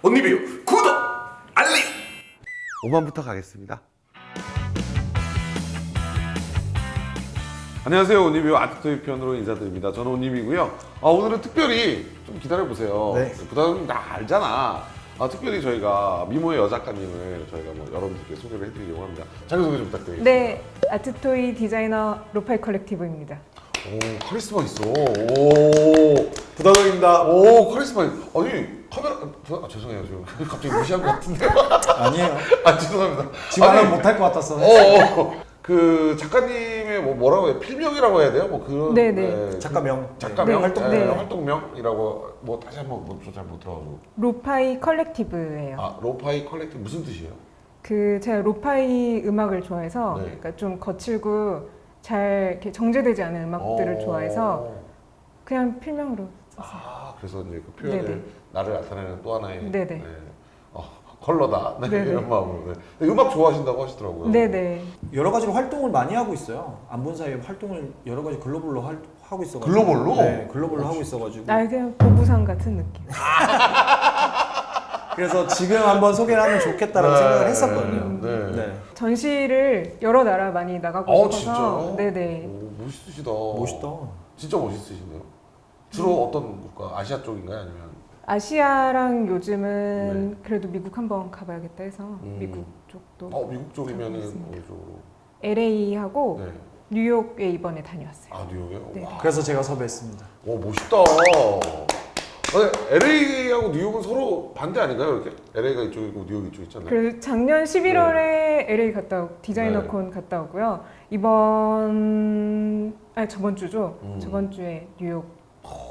온리뷰 구독, 알림! 5만부터 가겠습니다. 안녕하세요. 온리뷰 아트토이 편으로 인사드립니다. 저는 온리뷰고요. 오늘은 특별히 좀 기다려보세요. 네. 부담 나 알잖아. 특별히 저희가 미모의 여작가님을 저희가 여러분들께 소개를 해드리려고 합니다. 자기소개 좀 부탁드리겠습니다. 네, 아트토이 디자이너 로파이 컬렉티브입니다. 오, 카리스마 있어. 오, 부담입니다. 오, 카리스마. 아니, 카메라. 죄송해요. 지금 갑자기 무시한 것 같은데. 아니에요. 죄송합니다. 지금 하면 못할 것 같아서. 그 작가님의 뭐라고 해요? 필명이라고 해야 돼요? 그런. 네네. 작가명. 작가명, 네. 활동, 네. 활동명이라고 다시 한번 잘 못 들어가지고. 로파이 컬렉티브예요. 로파이 컬렉티브 무슨 뜻이에요? 제가 로파이 음악을 좋아해서, 네. 그러니까 좀 거칠고 잘 이렇게 정제되지 않은 음악들을 좋아해서 그냥 필명으로 썼어요. 그래서 이제 그 표현을 네네. 나를 나타내는 또 하나의 네네. 컬러다. 네, 네네. 이런 마음으로. 네. 음악 좋아하신다고 하시더라고요. 네네. 여러 가지로 활동을 많이 하고 있어요. 안 본 사이에 활동을 여러 가지 글로벌로 하고 있어가지고. 글로벌로? 네, 글로벌로 하고 있어가지고. 그냥 보부상 같은 느낌. 그래서 지금 한번 소개를 하면 좋겠다라고 생각을 했었거든요. 네. 네. 전시를 여러 나라 많이 나가고 싶어서. 진짜요? 네네. 오, 멋있으시다. 멋있다. 진짜 멋있으시네요. 주로 어떤 국가? 아시아 쪽인가요? 아니면? 아시아랑 요즘은 그래도 미국 한번 가봐야겠다 해서 미국 쪽도. 미국 쪽이면은 가보겠습니다. 어느 쪽으로? LA하고 네. 뉴욕에 이번에 다녀왔어요. 뉴욕이요? 네. 와. 그래서 제가 섭외했습니다. 오, 멋있다. LA하고 뉴욕은 서로 반대 아닌가요? 이렇게? LA가 이쪽이고 뉴욕이 이쪽 있잖아요. 그래서 작년 11월에 LA 갔다 오고 디자이너콘 갔다 오고요. 저번 주죠. 저번 주에 뉴욕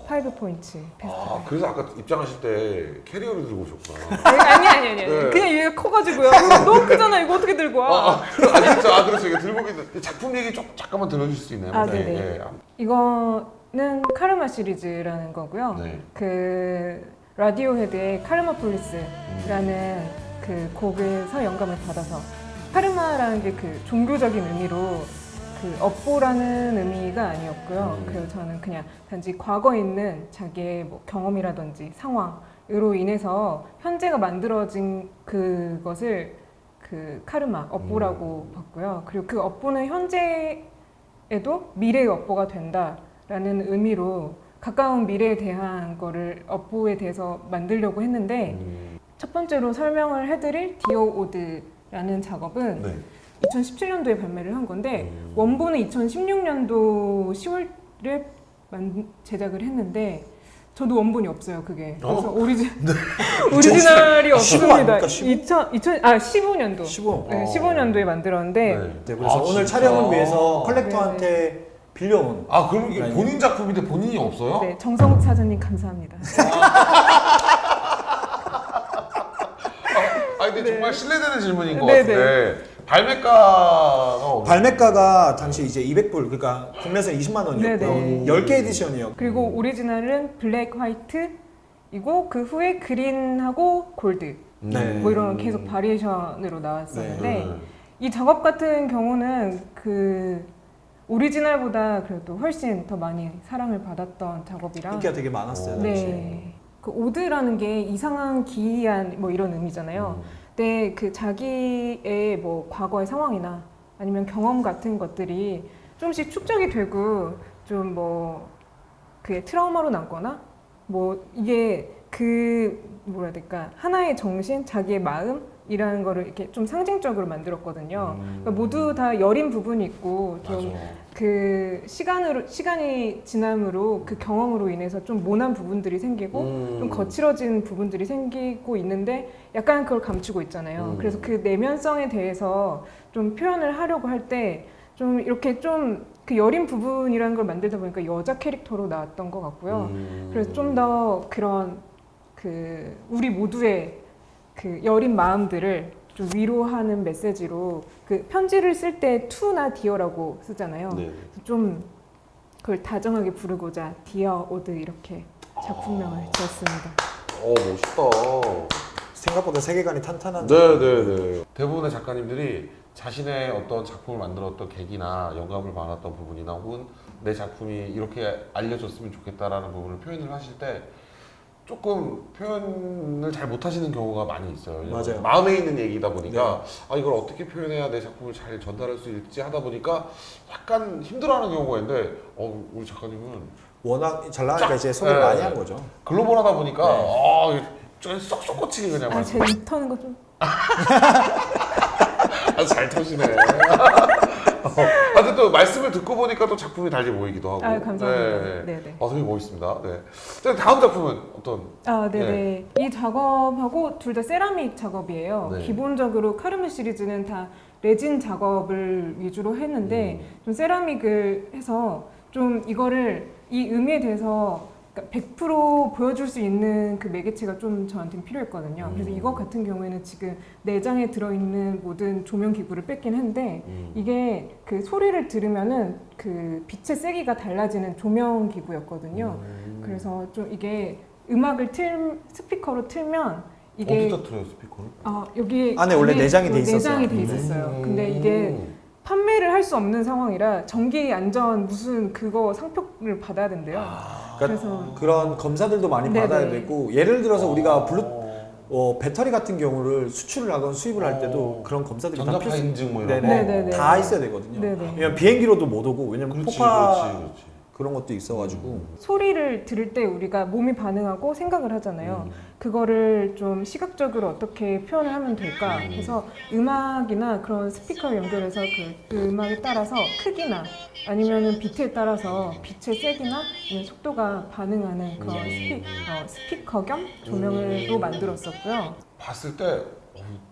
5포인트 페스티벌. 그래서 아까 입장하실 때 캐리어를 들고 오셨구나. 아니. 네. 그냥 얘가 커가지고요. 너무 크잖아. 이거 어떻게 들고 와? 진짜. 그렇죠. 이게 들고 있는 작품 얘기 잠깐만 들려주실 수 있나요? 네네. 이거는 카르마 시리즈라는 거고요. 네. 그 라디오헤드의 카르마폴리스라는 그 곡에서 영감을 받아서 카르마라는 게 그 종교적인 의미로 그 업보라는 의미가 아니었고요. 그래서 저는 그냥 단지 과거에 있는 자기의 뭐 경험이라든지 상황으로 인해서 현재가 만들어진 그것을 그 카르마 업보라고 봤고요. 그리고 그 업보는 현재에도 미래의 업보가 된다라는 의미로 가까운 미래에 대한 거를 업보에 대해서 만들려고 했는데 첫 번째로 설명을 해드릴 디어 오드라는 작업은 네. 2017년도에 발매를 한 건데 원본은 2016년도 10월에 제작을 했는데 저도 원본이 없어요. 그게 그래서 오리지널이 없습니다. 15년도 15년도에 만들었는데 네, 그래서 오늘 촬영을 위해서 컬렉터한테 빌려온. 그럼 이게 본인 작품인데 본인이 없어요? 네, 정성욱 사장님 감사합니다. 근데 정말 신뢰되는 질문인 것 네네. 같은데 발매가가 발매가가 당시 이제 200불, 그러니까 국내에서 20만 원이었고요. 네네. 10개 에디션이었고. 그리고 오리지널은 블랙 화이트이고 그 후에 그린하고 골드 네. 뭐 이런 계속 바리에이션으로 나왔었는데 네. 이 작업 같은 경우는 그 오리지널보다 그래도 훨씬 더 많이 사랑을 받았던 작업이라 인기가 되게 많았어요. 당시에. 네. 그 오드라는 게 이상한 기이한 뭐 이런 의미잖아요. 근데 그 자기의 뭐 과거의 상황이나 아니면 경험 같은 것들이 조금씩 축적이 되고 좀 뭐 그게 트라우마로 남거나 뭐 이게 뭐라 해야 될까 하나의 정신, 자기의 마음이라는 거를 이렇게 좀 상징적으로 만들었거든요. 그러니까 모두 다 여린 부분이 있고 좀 그 시간이 지남으로 그 경험으로 인해서 좀 모난 부분들이 생기고 좀 거칠어진 부분들이 생기고 있는데 약간 그걸 감추고 있잖아요. 그래서 그 내면성에 대해서 좀 표현을 하려고 할 때 좀 이렇게 좀 그 여린 부분이라는 걸 만들다 보니까 여자 캐릭터로 나왔던 것 같고요. 그래서 좀 더 그런 그 우리 모두의 그 여린 마음들을 좀 위로하는 메시지로 그 편지를 쓸 때 투나 디어라고 쓰잖아요. 네. 좀 그걸 다정하게 부르고자 디어 오드 이렇게 작품명을 지었습니다. 멋있다. 생각보다 세계관이 탄탄한. 네네네. 대부분의 작가님들이 자신의 어떤 작품을 만들었던 계기나 영감을 받았던 부분이나 혹은 내 작품이 이렇게 알려졌으면 좋겠다라는 부분을 표현을 하실 때 조금 표현을 잘 못하시는 경우가 많이 있어요. 왜냐면 맞아요. 마음에 있는 얘기다 보니까 아 이걸 어떻게 표현해야 내 작품을 잘 전달할 수 있지 하다 보니까 약간 힘들어하는 경우가 있는데 우리 작가님은 워낙 잘 나가니까 이제 소개를 네. 많이 한 거죠. 글로벌하다 보니까 네. 쏙쏙 꽂히게 그냥 아, 제 입 터는 거 좀. 잘 터지네. 근데 또 말씀을 듣고 보니까 또 작품이 달리 보이기도 하고. 아, 감사합니다. 네. 네네. 되게 멋있습니다. 네. 자, 다음 작품은 어떤? 아, 네네. 이 작업하고 둘 다 세라믹 작업이에요. 네. 기본적으로 카르멘 시리즈는 다 레진 작업을 위주로 했는데 좀 세라믹을 해서 좀 이거를 이 의미에 대해서 100% 보여줄 수 있는 그 매개체가 좀 저한테는 필요했거든요. 그래서 이거 같은 경우에는 지금 내장에 들어있는 모든 조명 기구를 뺐긴 했는데 이게 그 소리를 들으면은 그 빛의 세기가 달라지는 조명 기구였거든요. 그래서 좀 이게 음악을 스피커로 틀면 이게 어디다 틀어요 스피커를? 아 여기 안에 원래 내장이 돼 있었어요. 내장이 돼 있었어요. 근데 이게 판매를 할 수 없는 상황이라 정기 안전 무슨 그거 상표를 받아야 된대요. 그러니까 그런 검사들도 많이 네네. 받아야 되고 예를 들어서 우리가 배터리 같은 경우를 수출을 하건 수입을 할 때도 그런 검사들이 다 전자파 인증 뭐 이런 네네. 거. 네네네. 다 있어야 되거든요. 네네. 왜냐면 비행기로도 못 오고 왜냐면 그렇지, 폭파 그렇지. 그런 것도 있어가지고 소리를 들을 때 우리가 몸이 반응하고 생각을 하잖아요. 그거를 좀 시각적으로 어떻게 표현을 하면 될까 해서 음악이나 그런 스피커 연결해서 그 음악에 따라서 크기나 아니면은 비트에 따라서 빛의 세기나 아니면 속도가 반응하는 그런 스피커 겸 조명으로 만들었었고요. 봤을 때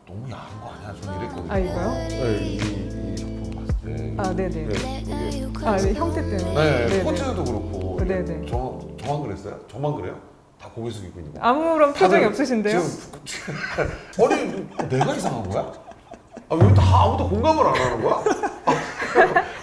너무 야한 거 아니야? 전 이랬거든요. 아, 이거요? 네, 이 작품 봤을 때. 아, 네네. 이게 아, 네, 형태 때문에. 네, 네네. 포즈도 그렇고. 이게 네네. 저만 그랬어요? 저만 그래요? 다 고개 숙이고 있는 거. 아무런 표정이 다들 없으신데요? 지금 아니 내가 이상한 거야? 왜 다 아무도 공감을 안 하는 거야?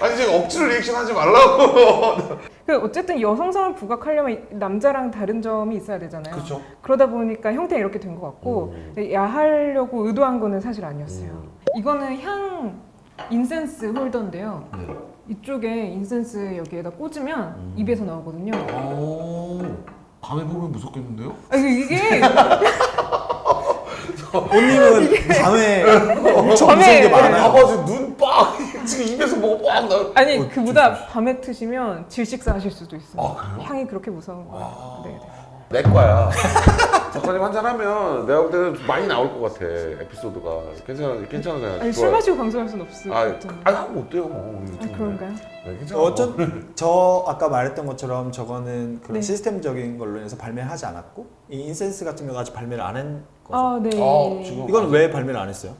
아니 지금 억지로 리액션 하지 말라고. 그 어쨌든 여성성을 부각하려면 남자랑 다른 점이 있어야 되잖아요. 그렇죠. 그러다 보니까 형태가 이렇게 된 것 같고 야하려고 의도한 거는 사실 아니었어요. 이거는 향 인센스 홀더인데요. 이쪽에 인센스 여기에다 꽂으면 입에서 나오거든요. 밤에 보면 무섭겠는데요? 아, 이게 온님은 밤에 엄청 밤에 무서운 게 많아요. 봐봐 지금 지금 입에서 뭐가 빡 나. 아니 그보다 밤에 트시면 질식사 하실 수도 있어요. 아, 그래요? 향이 그렇게 무서운 거예요. 네. 내과야. 작가님 한잔하면 내가 볼 때는 많이 나올 것 같아 에피소드가. 괜찮아요. 아니 술 마시고 방송할 수는 없을 것 같잖아요. 하면 어때요 뭐. 아, 그런가요? 네, 괜찮아요. 저 아까 말했던 것처럼 저거는 그런 네. 시스템적인 걸로 인해서 발매를 하지 않았고 이 인센스 같은 경우 아직 발매를 안 한 거죠. 아, 네. 지금 이건 왜 발매를 안 했어요?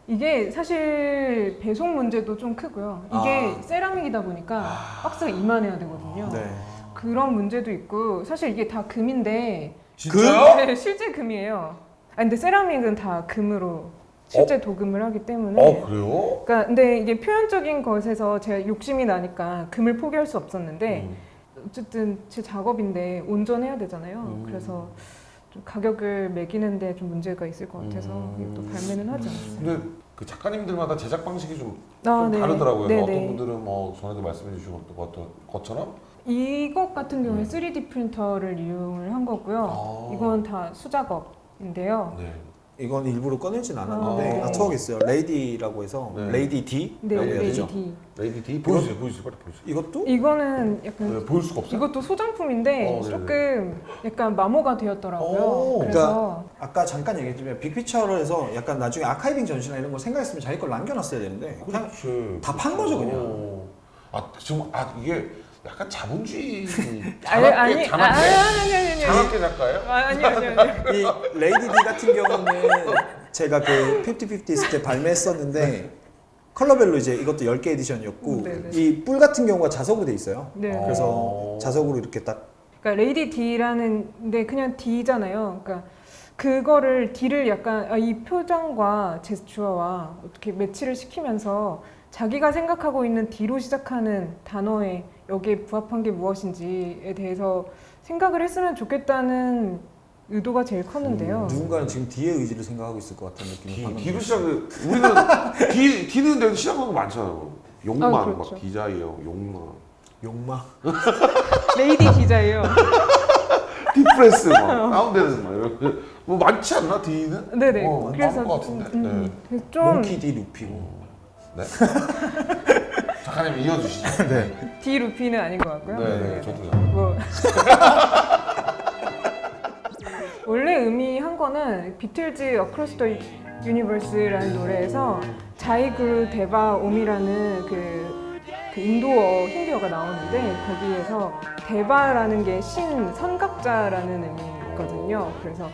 이게 사실 배송 문제도 좀 크고요. 이게 세라믹이다 보니까 박스가 이만해야 되거든요. 네. 그런 문제도 있고 사실 이게 다 금인데 진짜요? 네, 실제 금이에요. 아 근데 세라믹은 다 금으로 실제 도금을 하기 때문에 그래요? 그러니까 근데 이게 표현적인 것에서 제가 욕심이 나니까 금을 포기할 수 없었는데 어쨌든 제 작업인데 온전해야 되잖아요. 그래서 좀 가격을 매기는데 좀 문제가 있을 것 같아서 또 발매는 하지 않았어요. 근데 그 작가님들마다 제작 방식이 좀 네. 다르더라고요. 네네. 어떤 분들은 뭐 전에도 말씀해 주신 것처럼 이것 같은 경우에 3D 프린터를 이용을 한 거고요. 이건 다 수작업인데요. 네. 이건 일부러 꺼내진 않았는데 네. 투어가 있어요. 레이디라고 해서 네. 레이디 D 네, 라고 해야 레이디 되죠. D. 레이디 D 보여주세요. 빨리 보여주세요. 이것도 이거는 약간 네, 보일 수가 없어요. 이것도 소장품인데 네네. 조금 약간 마모가 되었더라고요. 오. 그래서 아까 잠깐 얘기했지만 빅피처로 해서 약간 나중에 아카이빙 전시나 이런 거 생각했으면 자기 걸 남겨놨어야 되는데 그냥 다 판 거죠 그냥. 지금 이게 약간 자본주의 아니 장학계 작가예요? 아니요. 이 레이디 D 같은 경우는 제가 그 50-50 있을 때 발매했었는데 컬러별로 이제 이것도 10개 에디션이었고 네네. 이 뿔 같은 경우가 자석으로 돼 있어요. 네. 그래서 자석으로 이렇게 딱 그러니까 레이디 D라는데 그냥 D잖아요. 그러니까 그거를 D를 약간 이 표정과 제스처와 어떻게 매치를 시키면서 자기가 생각하고 있는 D로 시작하는 단어에 여기에 부합한 게 무엇인지에 대해서 생각을 했으면 좋겠다는 의도가 제일 컸는데요. 누군가는 지금 D의 의지를 생각하고 있을 것 같은 느낌이 방금 D로 들었어요. 시작을 우리는 D는 근데 시작한 거 많잖아요. 용만 그렇죠. 막 디자이어 용만 용마 레이디 D자예요. 디플 익스프레스 막 다운되는 막 이런 뭐 많지 않나 D는? 네네. 많을 것 같은데. 네. 좀 몽키 D 루피고. 네. 작가님 이어주시죠. 네. D 루피는 아닌 것 같고요. 네, 저도요. 뭐 원래 의미한 거는 비틀즈 어크로스 더 유니버스라는 노래에서 자이구르 데바 옴이라는 그 인도어 힌디어가 나오는데 거기에서 데바라는 게 신 선각자라는 의미거든요. 그래서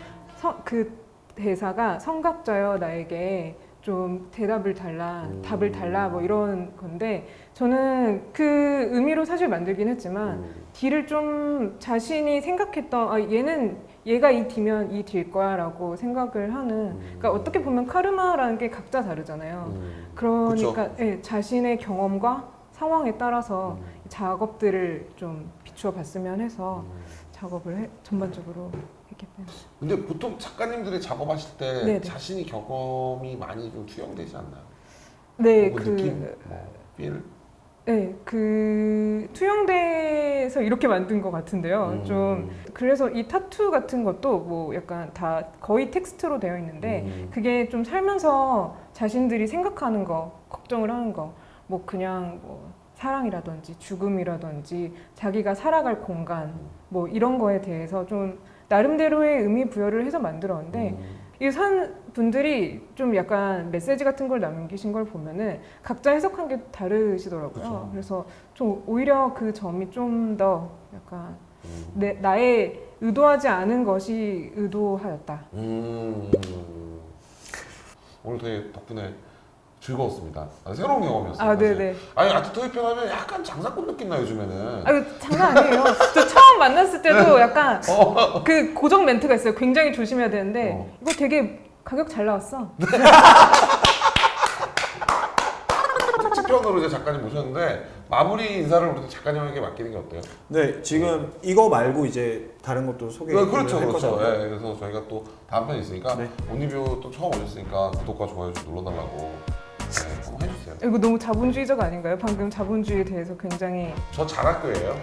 그 대사가 성각자여 나에게 좀 대답을 달라, 답을 달라 뭐 이런 건데 저는 그 의미로 사실 만들긴 했지만 D를 좀 자신이 생각했던 얘가 이 D면 이 D일 거야 라고 생각을 하는 그러니까 어떻게 보면 카르마라는 게 각자 다르잖아요. 그러니까 예, 자신의 경험과 상황에 따라서 작업들을 좀 비추어 봤으면 해서 작업을 전반적으로 했기 때문에. 근데 보통 작가님들이 작업하실 때 네네. 자신이 경험이 많이 좀 투영되지 않나요? 네, 뭐 느낌, 뭐 필. 네, 그 투영돼서 이렇게 만든 것 같은데요. 좀 그래서 이 타투 같은 것도 뭐 약간 다 거의 텍스트로 되어 있는데 그게 좀 살면서 자신들이 생각하는 거, 걱정을 하는 거, 뭐 그냥 뭐 사랑이라든지 죽음이라든지 자기가 살아갈 공간 뭐 이런 거에 대해서 좀 나름대로의 의미 부여를 해서 만들었는데 이 산 분들이 좀 약간 메시지 같은 걸 남기신 걸 보면은 각자 해석한 게 다르시더라고요. 그쵸. 그래서 좀 오히려 그 점이 좀 더 약간 나의 의도하지 않은 것이 의도하였다. 오늘 되게 덕분에 즐거웠습니다. 새로운 경험이었어요. 아, 사실. 네네. 아니 아트토이편 하면 약간 장사꾼 느낌 나 요즘에는. 아, 이거 장난 아니에요. 저 처음 만났을 때도 약간 그 고정 멘트가 있어요. 굉장히 조심해야 되는데 이거 되게 가격 잘 나왔어. 특집편으로 이제 작가님 모셨는데 마무리 인사를 우리 작가님에게 맡기는 게 어때요? 네, 지금 이거 말고 이제 다른 것도 소개를 그렇죠, 할 그렇죠. 거잖아요. 예, 그래서 저희가 또 다음 편이 있으니까 네. 온리뷰 또 처음 오셨으니까 구독과 좋아요 좀 눌러달라고 한번 해주세요. 이거 너무 자본주의적 아닌가요? 방금 자본주의에 대해서 굉장히 저 잘할 거예요.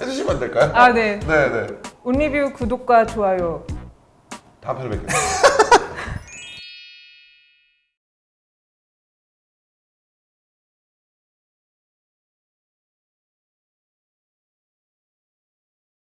해주시면 안 될까요? 아, 네. 네. 온리뷰 구독과 좋아요. 다음 편에 뵙겠습니다.